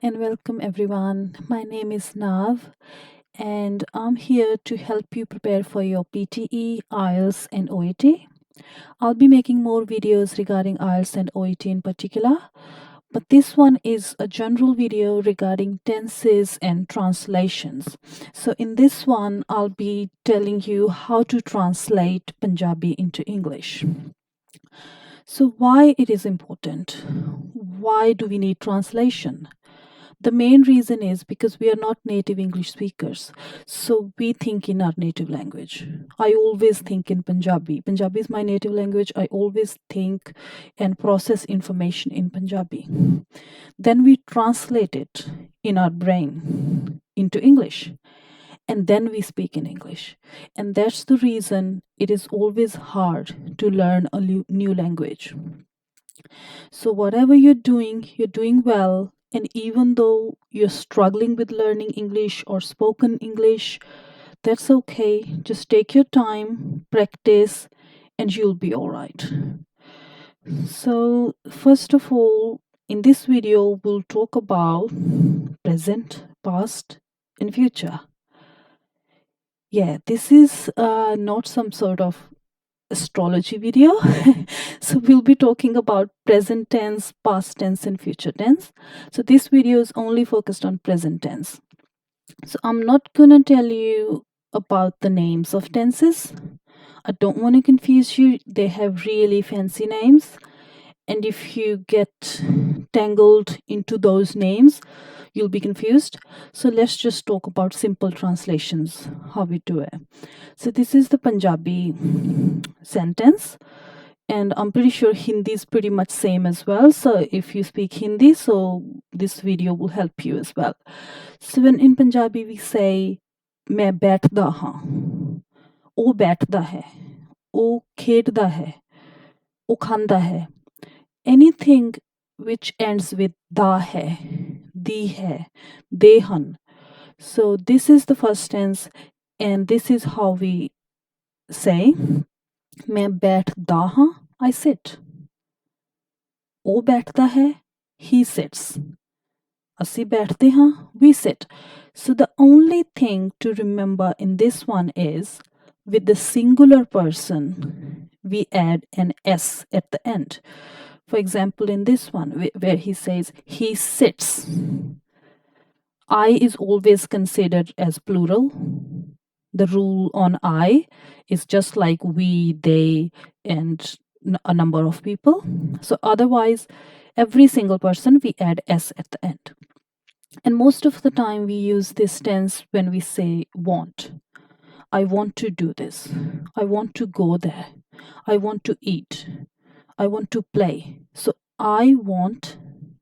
and welcome everyone. My name is Nav and I'm here to help you prepare for your PTE, IELTS and OET. I'll be making more videos regarding IELTS and OET in particular, but this one is a general video regarding tenses and translations. So in this one, I'll be telling you how to translate Punjabi into English. So why it is important? Why do we need translation? The main reason is because we are not native English speakers. So we think in our native language. I always think in Punjabi. Punjabi is my native language. I always think and process information in Punjabi. Then we translate it in our brain into English. And then we speak in English. And that's the reason it is always hard to learn a new language. So whatever you're doing well. And even though you're struggling with learning English or spoken English, that's okay. Just take your time, practice, and you'll be all right. So first of all, in this video, we'll talk about present, past, and future. Yeah, this is not some sort of astrology video. So we'll be talking about present tense, past tense and future tense. So this video is only focused on present tense. So I'm not gonna tell you about the names of tenses. I don't want to confuse you. They have really fancy names, and if you get tangled into those names, you'll be confused. So let's just talk about simple translations, how we do it. So this is the Punjabi sentence, and I'm pretty sure Hindi is pretty much same as well. So if you speak Hindi, so this video will help you as well. So when in Punjabi we say मैं बैठदा हाँ, ਉਹ बैठदा है, ਉਹ ਖੇਡਦਾ है, ਉਹ ਖਾਂਦਾ है. Anything which ends with da hai, di hai, they han. So this is the first tense, and this is how we say मैं बैठदा हाँ, I sit. ਉਹ ਬੈਠਦਾ है, he sits. ਅਸੀਂ ਬੈਠਦੇ ਹਾਂ, we sit. So the only thing to remember in this one is with the singular person, we add an S at the end. For example, in this one, where he says, he sits, I is always considered as plural. The rule on I is just like we, they, and a number of people. So otherwise, every single person, we add S at the end. And most of the time, we use this tense when we say want. I want to do this. I want to go there. I want to eat. I want to play. So I want,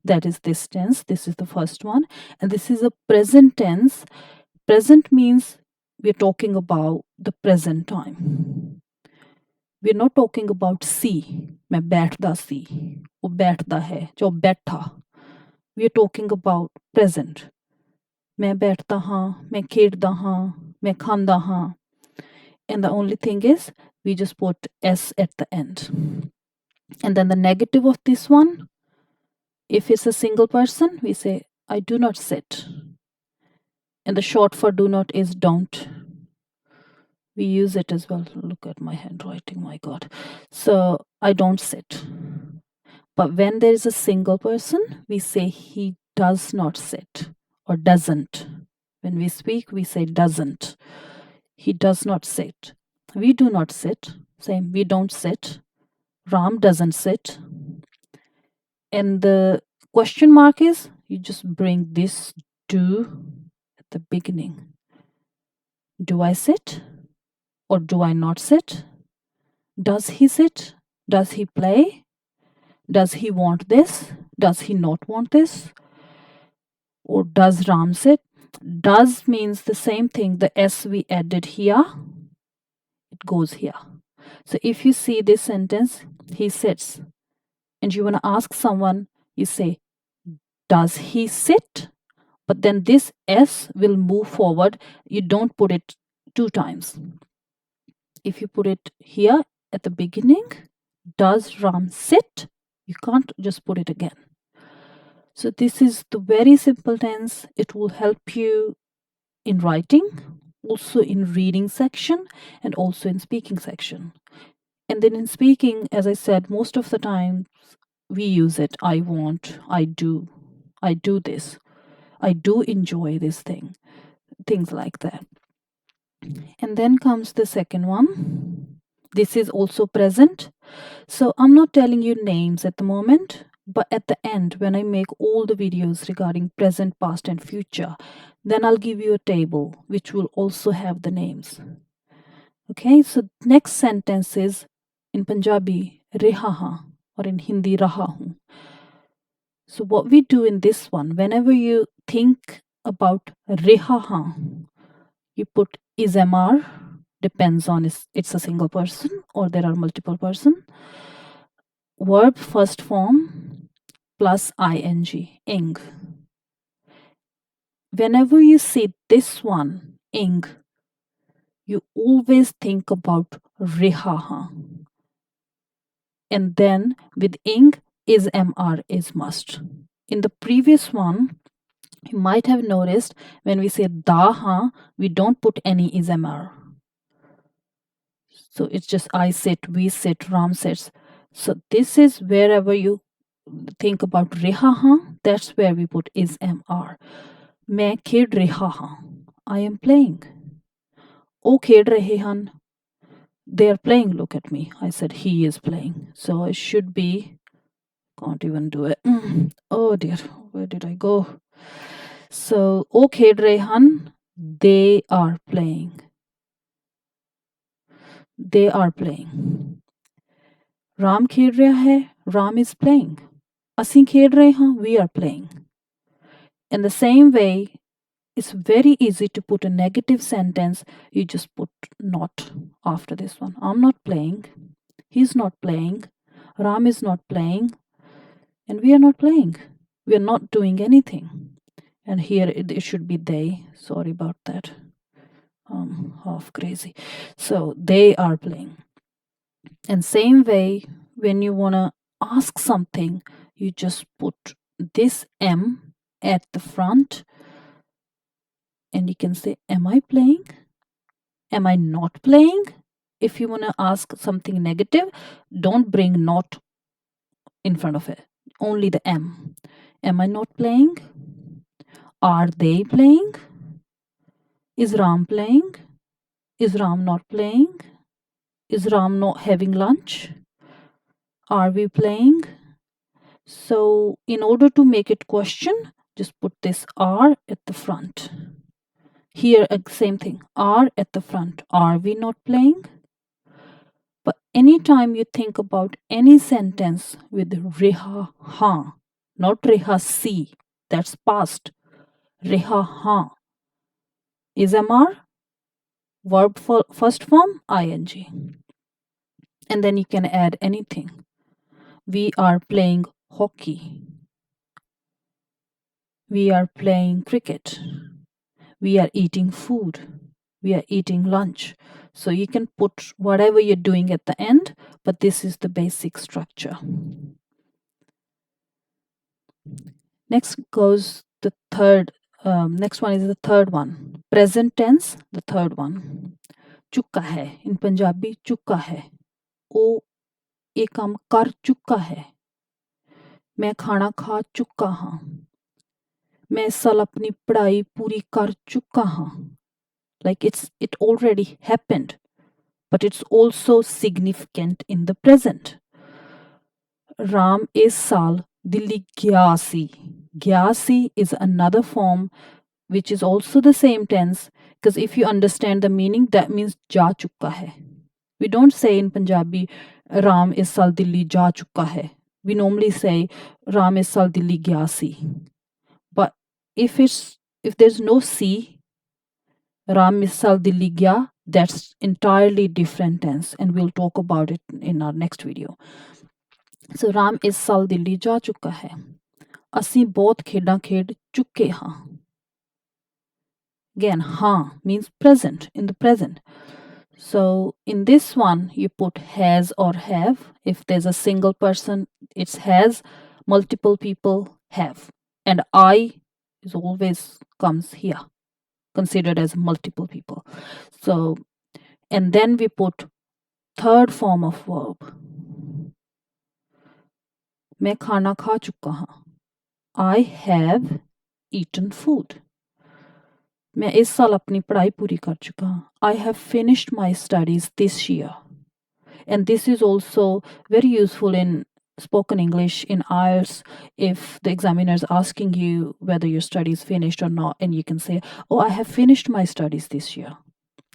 that is this tense. This is the first one. And this is a present tense. Present means we're talking about the present time. We're not talking about see. मैं बैठदा सी, वो बैठदा है, जो बैठा. We're talking about present. मैं बैठता हाँ, मैं खेड़दा हाँ, मैं खांदा हाँ. And the only thing is, we just put S at the end. And then the negative of this one, if it's a single person, we say, I do not sit. And the short for do not is don't. We use it as well. Look at my handwriting, my God. So I don't sit. But when there is a single person, we say he does not sit or doesn't. When we speak, we say doesn't. He does not sit. We do not sit. Same, we don't sit. Ram doesn't sit. And the question mark is, you just bring this do at the beginning. Do I sit or do I not sit? Does he sit? Does he play? Does he want this? Does he not want this? Or does Ram sit? Does means the same thing. The S we added here, it goes here. So if you see this sentence, he sits, and you want to ask someone, you say, does he sit? But then this S will move forward. You don't put it 2 times. If you put it here at the beginning, does Ram sit? You can't just put it again. So this is the very simple tense. It will help you in writing, also in reading section, and also in speaking section. And then in speaking, as I said, most of the time we use it. I want, I do this, I do enjoy this thing, things like that. And then comes the second one. This is also present. So I'm not telling you names at the moment, but at the end, when I make all the videos regarding present, past, and future, then I'll give you a table which will also have the names. Okay, so next sentence is in Punjabi, reha ha, or in Hindi, raha hu. So what we do in this one, whenever you think about reha ha, you put is MR, depends on it's a single person or there are multiple person. Verb first form plus ing. Whenever you see this one, ing, you always think about rehaha. And then with ing, is MR is must. In the previous one, you might have noticed when we say daha, we don't put any is MR. So it's just I sit, we sit, Ram sits. So this is wherever you think about rehaha, that's where we put is MR. मैं खेड रहा हाँ. I am playing. वो खेड रहे हन. They are playing. Look at me. I said he is playing. So it should be. Can't even do it. Oh dear. Where did I go? So वो खेड रहे हन. They are playing. They are playing. Ram खेड रहा है. Ram is playing. ਅਸੀਂ खेड रहे हाँ. We are playing. In the same way, it's very easy to put a negative sentence. You just put not after this one. I'm not playing. He's not playing. Ram is not playing. And we are not playing. We are not doing anything. And here it should be they. Sorry about that. I'm half crazy. So they are playing. And same way, when you want to ask something, you just put this M at the front. And you can say, am I playing? Am I not playing? If you want to ask something negative, don't bring not in front of it. Only the am. Am I not playing? Are they playing? Is Ram playing? Is Ram not playing? Is Ram not having lunch? Are we playing? So in order to make it question, just put this are at the front. Here, same thing. Are at the front. Are we not playing? But anytime you think about any sentence with reha ha, not reha si, that's past. Reha ha is MR, verb for first form ing. And then you can add anything. We are playing hockey. We are playing cricket. We are eating food. We are eating lunch. So you can put whatever you're doing at the end, but this is the basic structure. Next goes the third. Next one is the third one. Present tense, the third one. चुका है. In Punjabi, चुका है. वो ये काम कर चुका है. मैं खाना खा चुका हाँ. मैं इस साल अपनी पढ़ाई पूरी कर चुका हाँ. Like it already happened, but it's also significant in the present. Ram is साल दिल्ली गया सी. गया सी is another form which is also the same tense, because if you understand the meaning, that means जा चुका है. We don't say in Punjabi, Ram is sal Dilli ja chukka hai. We normally say Ram is sal Dilli gya si. But if there's no si, Ram is sal Dilli gya, that's entirely different tense, and we'll talk about it in our next video. So Ram is sal Dilli ja chukka hai. ਅਸੀਂ ਬਹੁਤ ਖੇਡਾਂ ਖੇਡ ਚੁੱਕੇ ਹਾਂ. Again, ਹਾਂ means present, in the present. So in this one, you put has or have. If there's a single person, it's has. Multiple people, have. and I is always comes here, considered as multiple people. So, and then we put third form of verb. मैं खाना खा चुका हूँ. I have eaten food. मैं इस साल अपनी पढ़ाई पूरी कर चुका हूँ. I have finished my studies this year. And this is also very useful in spoken English in IELTS if the examiner is asking you whether your study is finished or not, and you can say, oh, I have finished my studies this year,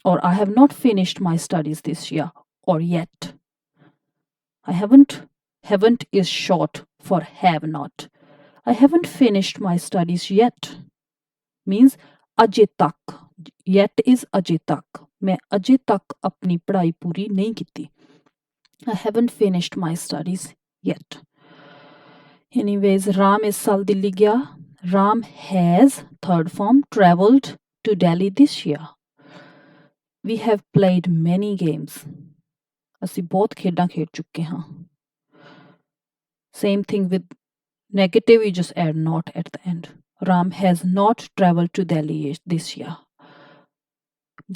or I have not finished my studies this year, or yet. I haven't is short for have not. I haven't finished my studies yet means अजे तक. Yet is अजे तक. मैं अजे तक अपनी पढ़ाई पूरी नहीं की. I haven't finished my studies yet. Anyways, Ram is साल दिल्ली गया. Ram has, third form, traveled to Delhi this year. We have played many games. ਅਸੀਂ ਬਹੁਤ ਖੇਡਾਂ ਖੇਡ ਚੁੱਕੇ ਹਾਂ. Same thing with negative, you just add not at the end. Ram has not traveled to Delhi this year.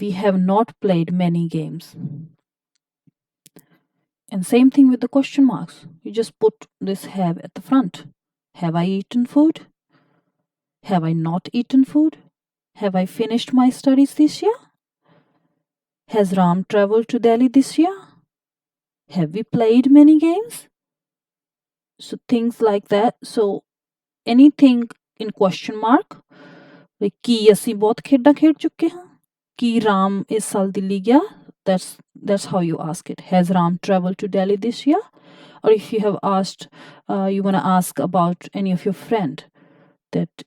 We have not played many games. And same thing with the question marks. You just put this have at the front. Have I eaten food? Have I not eaten food? Have I finished my studies this year? Has Ram traveled to Delhi this year? Have we played many games? So things like that. So anything in question mark, like ਕੀ ਅਸੀਂ ਬਹੁਤ ਖੇਡਾਂ ਖੇਡ ਚੁੱਕੇ ਹਾਂ. ਕੀ ਰਾਮ ਇਸ ਸਾਲ ਦਿੱਲੀ ਗਿਆ? That's how you ask it. Has Ram traveled to Delhi this year? Or if you have asked, you want to ask about any of your friend, that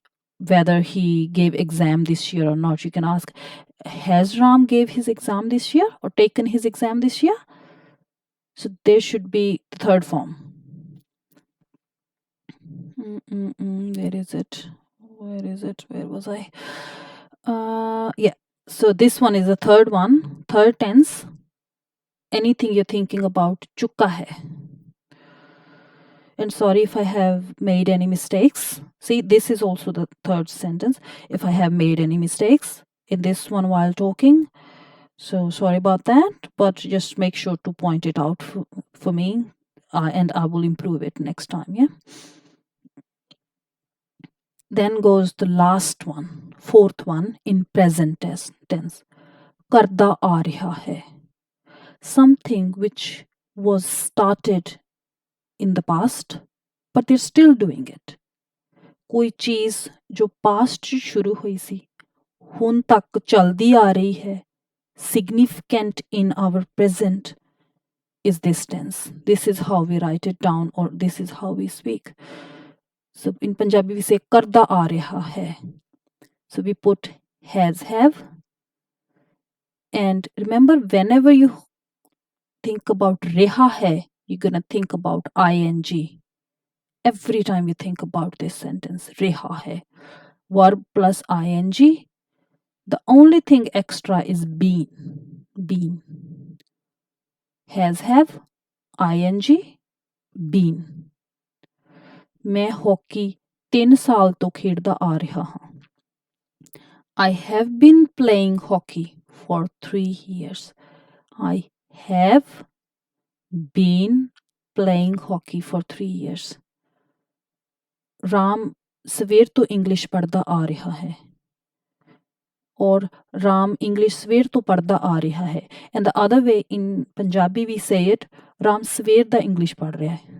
whether he gave exam this year or not, you can ask, has Ram gave his exam this year or taken his exam this year? So there should be the third form. Where is it? Where was I? Yeah. So this one is the third one, third tense. Anything you're thinking about, chukka hai. And sorry if I have made any mistakes. See, this is also the third sentence. If I have made any mistakes in this one while talking, so sorry about that, but just make sure to point it out for me, and I will improve it next time, yeah? Then goes the last one, fourth one, in present tense. Karda aa raha hai. Something which was started in the past, but they're still doing it. कोई चीज जो past च शुरू हुई सी हुन तक चलदी आ रही है. Significant in our present is this tense. This is how we write it down, or this is how we speak. So in Punjabi we say karda aa raha hai. So we put has, have. And remember, whenever you think about reha hai, you're gonna think about ing. Every time you think about this sentence, reha hai, verb plus ing. The only thing extra is been. Been. Has, have, ing, been. मैं hockey 3 साल तो खेडदा आ रहा हां. I have been playing hockey for 3 years. I have been playing hockey for 3 years. Ram सवेर तो English पढ़दा आ रहा है. Or Ram English sver to padda aa raha hai. And the other way in Punjabi we say it, Ram sver da English pad raha hai.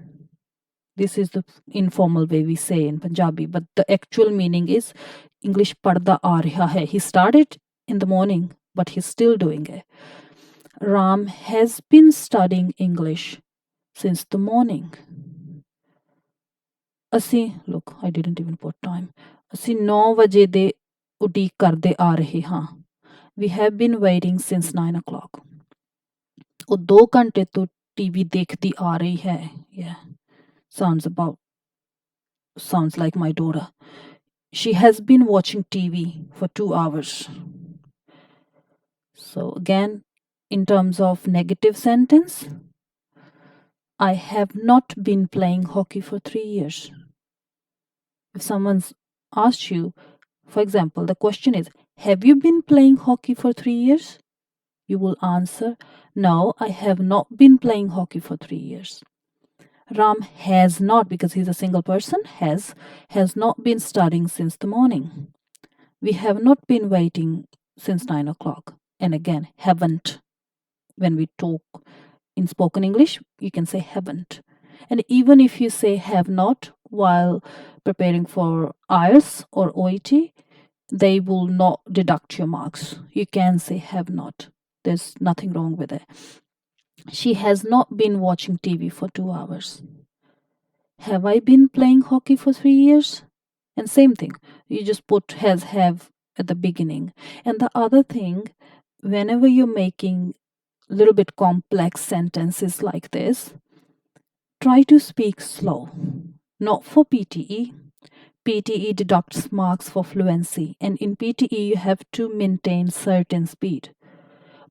This is the informal way we say in Punjabi, but the actual meaning is English padda aa raha hai. He started in the morning, but he's still doing it. Ram has been studying English since the morning. ਅਸੀਂ look, I didn't even put time. ਅਸੀਂ 9 ਵਜੇ ਦੇ ਉਡੀਕ ਕਰਦੇ ਆ ਰਹੇ ਹਾਂ. We have been waiting since 9 o'clock. ਉਹ 2 ਘੰਟੇ ਤੋਂ ਟੀਵੀ ਦੇਖਦੀ ਆ ਰਹੀ ਹੈ. Yeah, sounds like my daughter. She has been watching TV for 2 hours. So again, in terms of negative sentence, I have not been playing hockey for 3 years. If someone's asked you, for example, the question is, have you been playing hockey for 3 years? You will answer, no, I have not been playing hockey for 3 years. Ram has not, because he's a single person, has not been studying since the morning. We have not been waiting since 9 o'clock. And again, haven't. When we talk in spoken English, you can say haven't. And even if you say have not while preparing for IELTS or OET, they will not deduct your marks. You can say have not. There's nothing wrong with it. She has not been watching TV for 2 hours. Have I been playing hockey for 3 years? And same thing. You just put has, have at the beginning. And the other thing, whenever you're making a little bit complex sentences like this, try to speak slow. Not for PTE. PTE deducts marks for fluency. And in PTE, you have to maintain certain speed.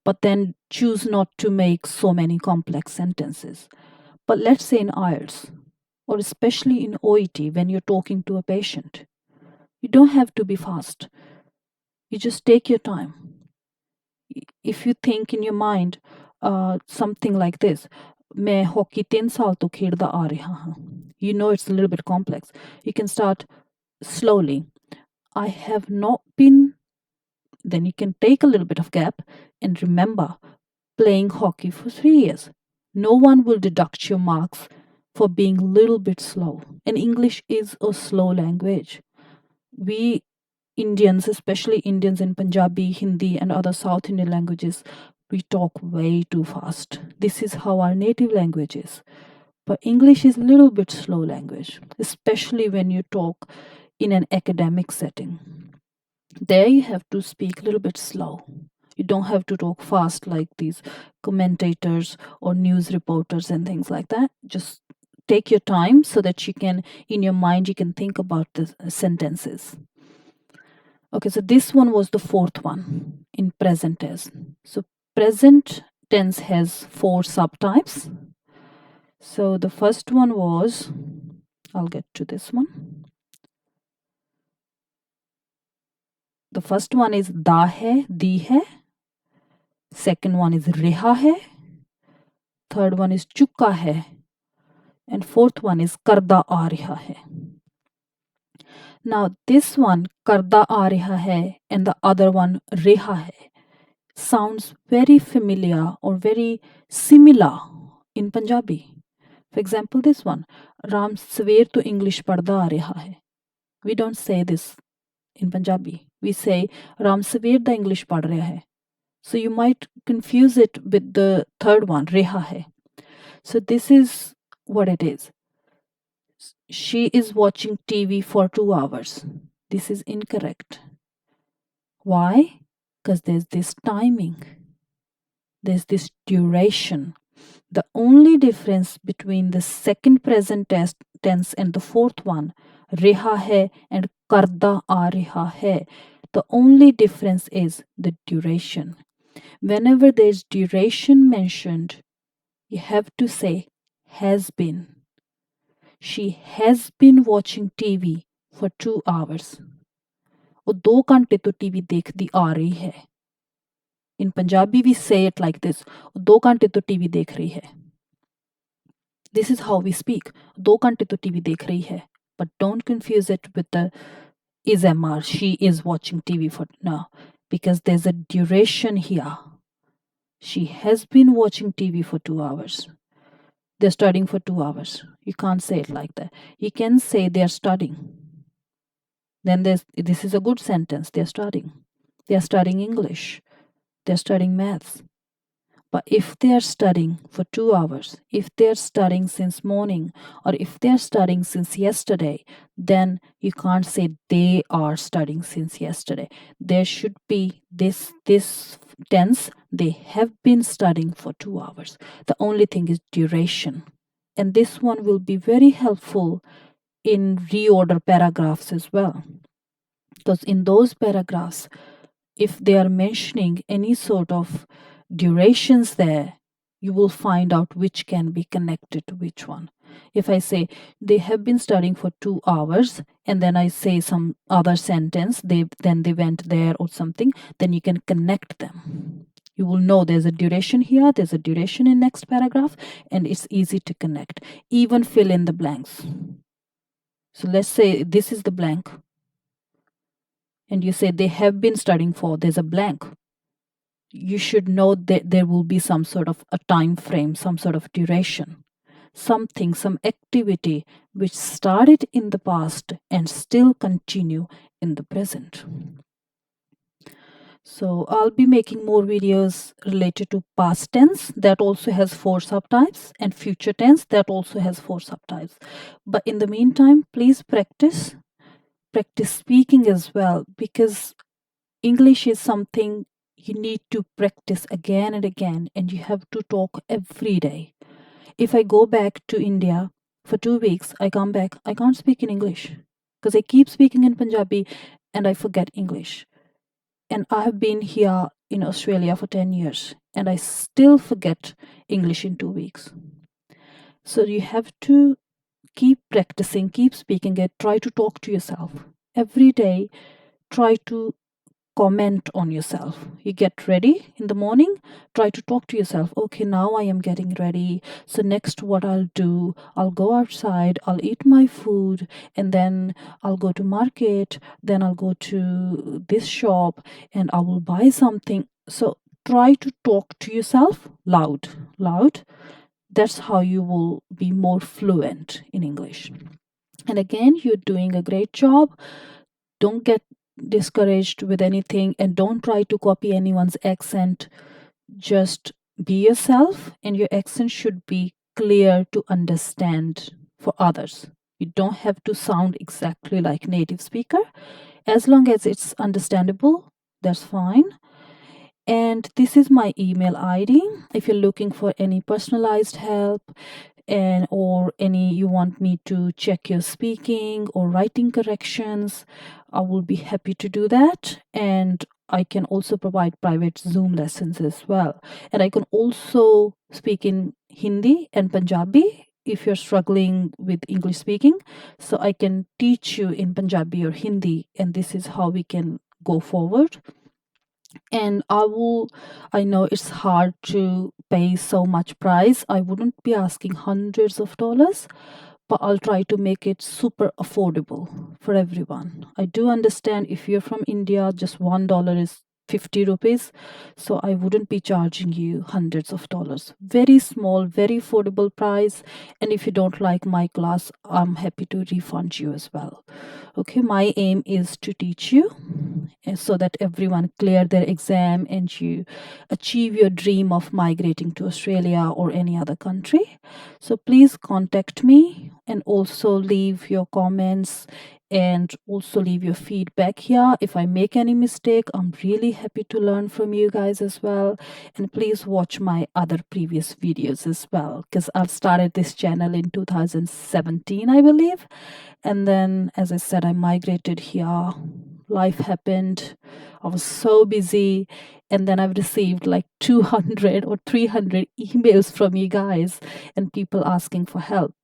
But then choose not to make so many complex sentences. But let's say in IELTS, or especially in OET when you're talking to a patient, you don't have to be fast. You just take your time. If you think in your mind something like this, मैं hockey 3 साल तो खेलता आ रहा हूँ. You know it's a little bit complex. You can start slowly. I have not been, then you can take a little bit of gap and remember playing hockey for 3 years. No one will deduct your marks for being a little bit slow. And English is a slow language. We Indians, especially Indians in Punjabi, Hindi, and other South Indian languages, we talk way too fast. This is how our native language is. But English is a little bit slow language, especially when you talk in an academic setting. There you have to speak a little bit slow. You don't have to talk fast like these commentators or news reporters and things like that. Just take your time so that you can, in your mind, you can think about the sentences. Okay, so this one was the fourth one in present tense. So present tense has 4 subtypes. So the first one was, I'll get to this one. The first one is da hai, di hai. Second one is reha hai. Third one is chukka hai. And fourth one is karda aa raha hai. Now this one, karda aa raha hai, and the other one, reha hai, sounds very familiar or very similar in Punjabi. For example, this one, Ram sver to English padda aa raha hai. We don't say this in Punjabi. We say Ram sver da English pad raha hai. So you might confuse it with the third one, reha hai. So this is what it is. She is watching TV for 2 hours. This is incorrect. Why? Because there's this timing. There's this duration. The only difference between the second present tense and the fourth one, reha hai and karda aa raha hai, the only difference is the duration. Whenever there's duration mentioned, you have to say has been. She has been watching TV for 2 hours. वो 2 घंटे तो TV देखती आ रही है. In Punjabi we say it like this. 2 घंटे तो TV देख रही है. This is how we speak. 2 घंटे तो टीवी देख रही है. But don't confuse it with the is MR. She is watching TV for now. Because there's a duration here. She has been watching TV for 2 hours. They're studying for 2 hours. You can't say it like that. You can say they're studying. Then this is a good sentence. They're studying. They're studying English. They're studying maths. But if they are studying for 2 hours, if they are studying since morning, or if they are studying since yesterday, then you can't say they are studying since yesterday. There should be this tense, they have been studying for 2 hours. The only thing is duration. And this one will be very helpful in reorder paragraphs as well. Because in those paragraphs, if they are mentioning any sort of durations there, you will find out which can be connected to which one. If I say they have been studying for 2 hours, and then I say some other sentence, they went there or something, then you can connect them. You will know there's a duration here, there's a duration in next paragraph, and it's easy to connect. Even fill in the blanks. So let's say this is the blank, and you say they have been studying for, there's a blank. You should know that there will be some sort of a time frame, some sort of duration, something, some activity which started in the past and still continue in the present. So I'll be making more videos related to past tense that also has 4 subtypes, and future tense that also has 4 subtypes. But in the meantime, please practice speaking as well, because English is something you need to practice again and again, and you have to talk every day. If I go back to India for 2 weeks, I come back, I can't speak in English because I keep speaking in Punjabi and I forget English. And I have been here in Australia for 10 years and I still forget English in 2 weeks. So you have to keep practicing, keep speaking it, try to talk to yourself every day, try to comment on yourself. You get ready in the morning, try to talk to yourself. Okay, now I am getting ready. So next what I'll do, I'll go outside, I'll eat my food, and then I'll go to market, then I'll go to this shop and I will buy something. So try to talk to yourself loud. That's how you will be more fluent in English. And again, you're doing a great job. Don't get discouraged with anything and don't try to copy anyone's accent. Just be yourself, and your accent should be clear to understand for others. You don't have to sound exactly like native speaker. As long as it's understandable, that's fine. And this is my email ID if you're looking for any personalized help, and or any you want me to check your speaking or writing corrections. I will be happy to do that, and I can also provide private Zoom lessons as well. And I can also speak in Hindi and Punjabi if you're struggling with English speaking. So I can teach you in Punjabi or Hindi, and this is how we can go forward. And I know it's hard to pay so much price. I wouldn't be asking hundreds of dollars, but I'll try to make it super affordable for everyone. I do understand if you're from India, just $1 is 50 rupees. So I wouldn't be charging you hundreds of dollars. Very small, very affordable price. And if you don't like my class, I'm happy to refund you as well. Okay, my aim is to teach you so that everyone clear their exam and you achieve your dream of migrating to Australia or any other country. So please contact me and also leave your comments and also leave your feedback here. If I make any mistake, I'm really happy to learn from you guys as well. And please watch my other previous videos as well, because I've started this channel in 2017, I believe. And then, as I said, I migrated here. Life happened. I was so busy. And then I've received like 200 or 300 emails from you guys and people asking for help.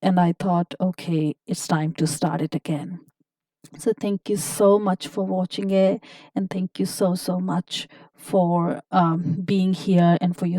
And I thought, okay, it's time to start it again. So thank you so much for watching it. And thank you so much for being here and for your